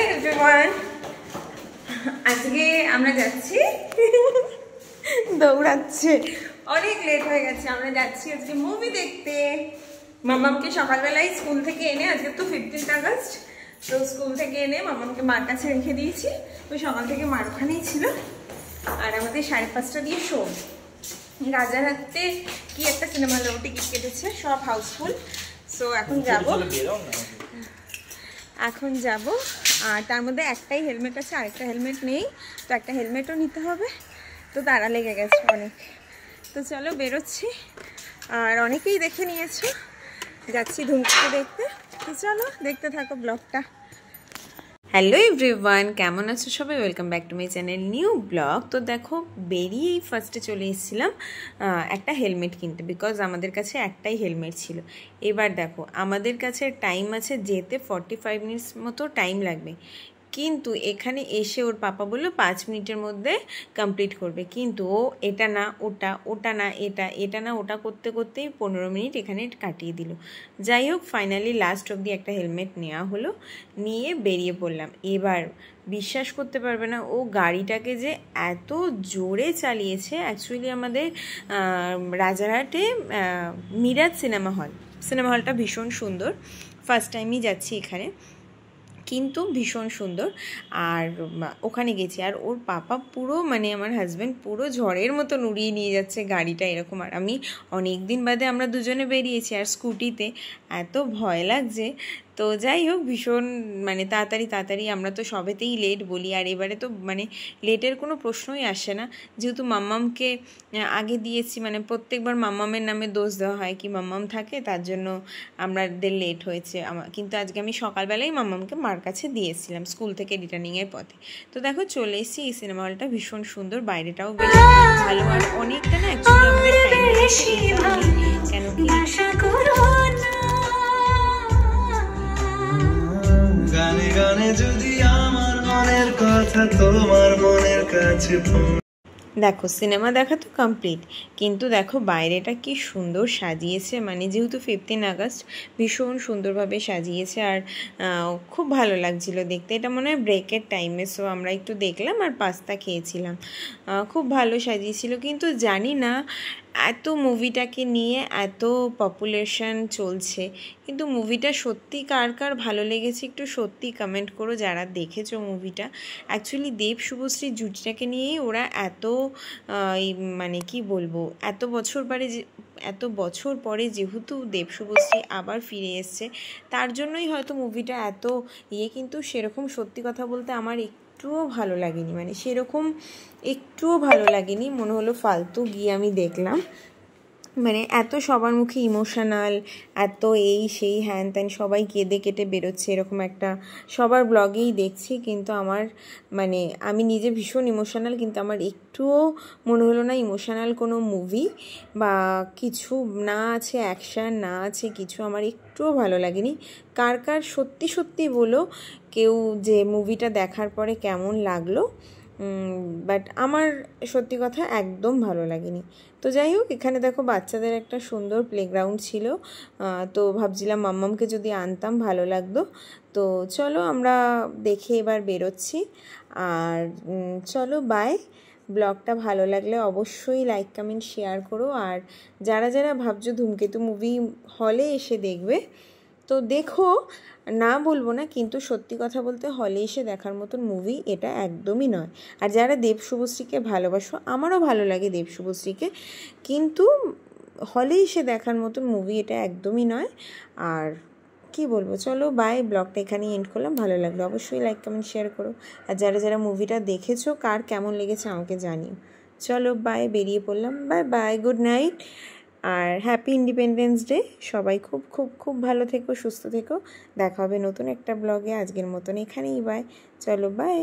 Everyone, আজকে আমরা যাচ্ছি দৌড়াচ্ছে, অনেক লেট হয়ে গেছে। আমরা যাচ্ছি আজকে মুভি দেখতে। মামামকে সকালবেলায় স্কুল থেকে এনে, আজকে তো 15 আগস্ট, তো স্কুল থেকে এনে মামামকে মার কাছে রেখে দিয়েছি। তো সকাল থেকে মার ওখানেই ছিল। আর আমাদের 5:30 দিয়ে শো। রাজারহাটে কি একটা সিনেমা হলে টিকিট কেটেছে, সব হাউসফুল। সো এখন যাব। আর তার মধ্যে একটাই হেলমেট আছে, আরেকটা হেলমেট নেই। তো একটা হেলমেটও নিতে হবে, তো তারা লেগে গেছে অনেক। তো চলো বেরোচ্ছি। আর অনেকেই দেখে নিয়েছো, যাচ্ছি ধুমকেতু দেখতে। তো চলো দেখতে থাকো ব্লগটা। হ্যালো এভরিওয়ান, কেমন আছো সবাই? Welcome back to my channel new blog. তো দেখো, বেরিয়েই ফার্স্টে চলে এসেছিলাম একটা হেলমেট কিনতে, বিকজ আমাদের কাছে একটাই হেলমেট ছিল। এবার দেখো, আমাদের কাছে টাইম আছে যেতে 45 মিনিটস মতো টাইম লাগবে, কিন্তু এখানে এসে ওর পাপা বললো 5 মিনিটের মধ্যে কমপ্লিট করবে। কিন্তু ও এটা না ওটা, ওটা না এটা, এটা না ওটা করতে করতেই 15 মিনিট এখানে কাটিয়ে দিল। যাই হোক, ফাইনালি লাস্ট অবধি একটা হেলমেট নেওয়া হলো, নিয়ে বেরিয়ে পড়লাম। এবার বিশ্বাস করতে পারবে না, ও গাড়িটাকে যে এত জোরে চালিয়েছে। অ্যাকচুয়ালি আমাদের রাজারহাটে মিরাজ সিনেমা হলটা ভীষণ সুন্দর। ফার্স্ট টাইমই যাচ্ছি এখানে, কিন্তু ভীষণ সুন্দর। আর ওখানে গেছি, আর ওর পাপা পুরো আমার হাজব্যান্ড পুরো ঝড়ের মতো উড়িয়ে নিয়ে যাচ্ছে গাড়িটা এরকম। আর আমি অনেক দিন বাদে আমরা দুজনে বেরিয়েছি, আর স্কুটিতে এত ভয় লাগছে। তো যাই হোক, ভীষণ তাড়াতাড়ি আমরা তো সবেতেই লেট বলি, আর এবারে তো লেটের কোনো প্রশ্নই আসে না, যেহেতু মাম্মামকে আগে দিয়েছি। প্রত্যেকবার মাম্মামের নামে দোষ দেওয়া হয়, কি মাম্মাম থাকে তার জন্য আমাদের লেট হয়েছে। কিন্তু আজকে আমি সকালবেলায় মাম্মামকে মার কাছে দিয়েছিলাম স্কুল থেকে রিটার্নিংয়ের পথে। তো দেখো চলে এসেছি। এই সিনেমা হলটা ভীষণ সুন্দর, বাইরেটাও বেশ ভালো। আর অনেকটা না অ্যাকচুয়ালি আমাদের টাইম লেগেছে, কেন কি গানে গানে যদি আমার মনের কথা তোমার মনের কাছে। দেখো, সিনেমা দেখা তো কমপ্লিট, কিন্তু দেখো বাইরেটা কি সুন্দর সাজিয়েছে। যেহেতু 15 আগস্ট, ভীষণ সুন্দরভাবে সাজিয়েছে। আর খুব ভালো লাগছিল দেখতে। এটা মনে হয় ব্রেকের টাইমে, সো আমরা একটু দেখলাম আর পাস্তা খেয়েছিলাম। খুব ভালো সাজিয়েছিল। কিন্তু জানি না, এত মুভিটাকে নিয়ে এত পপুলেশন চলছে, কিন্তু মুভিটা সত্যি কার কার ভালো লেগেছে একটু সত্যি কমেন্ট করো যারা দেখেছো মুভিটা। অ্যাকচুয়ালি দেব শুভশ্রী জুটিটাকে নিয়েই ওরা এত কি বলবো, এত বছর পরে যেহেতু দেব শুভশ্রী আবার ফিরে এসছে, তার জন্যই হয়তো মুভিটা এত কিন্তু সেরকম সত্যি কথা বলতে আমার একটুও ভালো লাগেনি। সেরকম একটুও ভালো লাগেনি, মনে হলো ফালতু গিয়ে আমি দেখলাম। এত সবার মুখে ইমোশনাল, এত এই সেই হ্যান ত্যান, সবাই কেঁদে কেটে বেরোচ্ছে, এরকম একটা সবার ব্লগেই দেখছি। কিন্তু আমার আমি নিজে ভীষণ ইমোশনাল, কিন্তু আমার একটুও মনে হলো না ইমোশনাল কোনো মুভি বা কিছু না আছে, অ্যাকশান না আছে কিছু। আমার একটুও ভালো লাগেনি। কার কার সত্যি সত্যি বলো কেউ যে মুভিটা দেখার পরে কেমন লাগলো। বাট আমার সত্যি কথা একদম ভালো লাগেনি। তো যাই হোক, এখানে দেখো বাচ্চাদের একটা সুন্দর প্লেগ্রাউন্ড ছিল। তো ভাবছিলাম মাম্মামকে যদি আনতাম ভালো লাগতো। তো চলো আমরা দেখে এবার বেরোচ্ছি। আর চলো বাই। ব্লগটা ভালো লাগলে অবশ্যই লাইক কমেন্ট শেয়ার করো। আর যারা যারা ভাবছো ধূমকেতু মুভি হলে এসে দেখবে, তো দেখো, না বলবো না, কিন্তু সত্যি কথা বলতে হলে এসে দেখার মতন মুভি এটা একদমই নয়। আর যারা দেব শুভশ্রীকে ভালোবাসো, আমারও ভালো লাগে দেব শুভশ্রীকে, কিন্তু হলে এসে দেখার মতন মুভি এটা একদমই নয়। আর কি বলবো, চলো বাই। ব্লগটা এখানেই এন্ড করলাম। ভালো লাগলো অবশ্যই লাইক কমেন্ট শেয়ার করো। আর যারা যারা মুভিটা দেখেছো কার কেমন লেগেছে আমাকে জানিও। চলো বাই, বেরিয়ে পড়লাম। বাই বাই, গুড নাইট, আর হ্যাপি ইন্ডিপেন্ডেন্স ডে। সবাই খুব খুব খুব ভালো থেকো, সুস্থ থেকো। দেখা হবে নতুন একটা ব্লগে। আজকের মতন এখানেই বাই। চলো বাই।